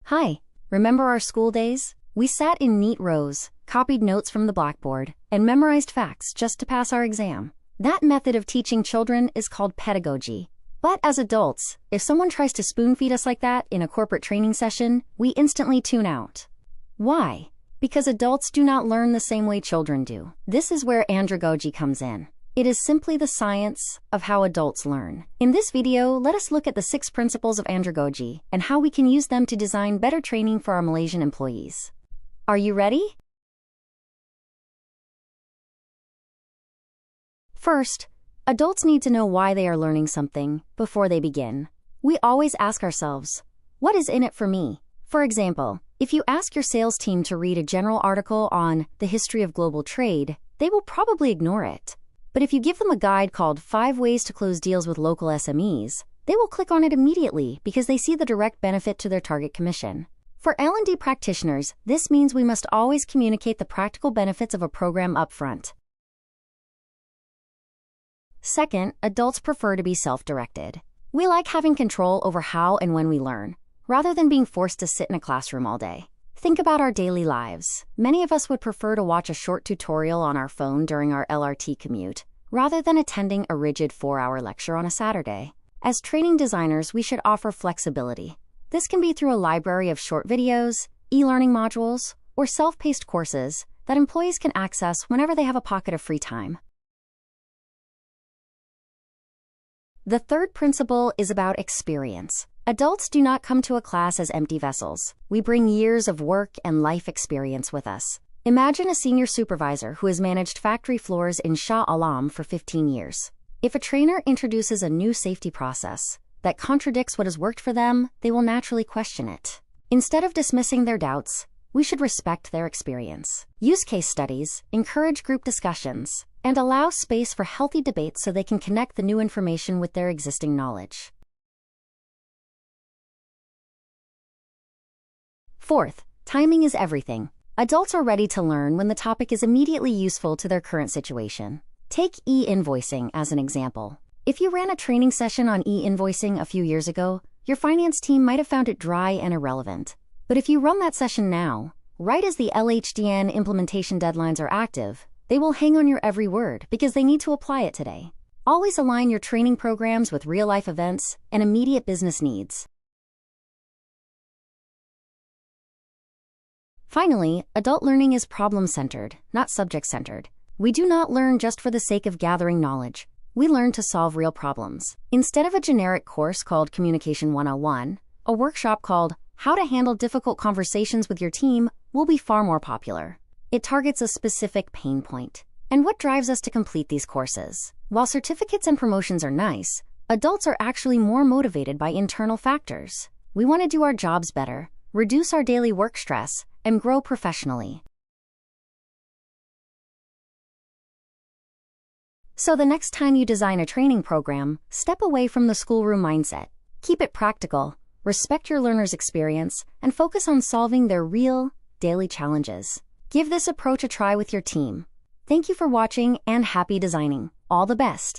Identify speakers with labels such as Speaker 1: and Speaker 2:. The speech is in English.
Speaker 1: Hi, remember our school days? We sat in neat rows, copied notes from the blackboard, and memorized facts just to pass our exam. That method of teaching children is called pedagogy. But as adults, if someone tries to spoon-feed us like that in a corporate training session, we instantly tune out. Why? Because adults do not learn the same way children do. This is where Andragogy comes in. It is simply the science of how adults learn. In this video, let us look at the 6 principles of Andragogy and how we can use them to design better training for our Malaysian employees. Are you ready? First, adults need to know why they are learning something before they begin. We always ask ourselves, what is in it for me? For example, if you ask your sales team to read a general article on the history of global trade, they will probably ignore it. But if you give them a guide called 5 Ways to Close Deals with Local SMEs, they will click on it immediately because they see the direct benefit to their target commission. For L&D practitioners, this means we must always communicate the practical benefits of a program upfront. Second, adults prefer to be self-directed. We like having control over how and when we learn, rather than being forced to sit in a classroom all day. Think about our daily lives. Many of us would prefer to watch a short tutorial on our phone during our LRT commute, rather than attending a rigid 4-hour lecture on a Saturday. As training designers, we should offer flexibility. This can be through a library of short videos, e-learning modules, or self-paced courses that employees can access whenever they have a pocket of free time. The third principle is about experience. Adults do not come to a class as empty vessels. We bring years of work and life experience with us. Imagine a senior supervisor who has managed factory floors in Shah Alam for 15 years. If a trainer introduces a new safety process that contradicts what has worked for them, they will naturally question it. Instead of dismissing their doubts, we should respect their experience. Use case studies, encourage group discussions, and allow space for healthy debates so they can connect the new information with their existing knowledge. Fourth, timing is everything. Adults are ready to learn when the topic is immediately useful to their current situation. Take e-invoicing as an example. If you ran a training session on e-invoicing a few years ago, your finance team might have found it dry and irrelevant. But if you run that session now, right as the LHDN implementation deadlines are active, they will hang on your every word because they need to apply it today. Always align your training programs with real-life events and immediate business needs. Finally, adult learning is problem-centered, not subject-centered. We do not learn just for the sake of gathering knowledge. We learn to solve real problems. Instead of a generic course called Communication 101, a workshop called How to Handle Difficult Conversations with Your Team will be far more popular. It targets a specific pain point. And what drives us to complete these courses? While certificates and promotions are nice, adults are actually more motivated by internal factors. We want to do our jobs better, reduce our daily work stress, and grow professionally. So the next time you design a training program, step away from the schoolroom mindset. Keep it practical, respect your learners' experience, and focus on solving their real, daily challenges. Give this approach a try with your team. Thank you for watching and happy designing. All the best.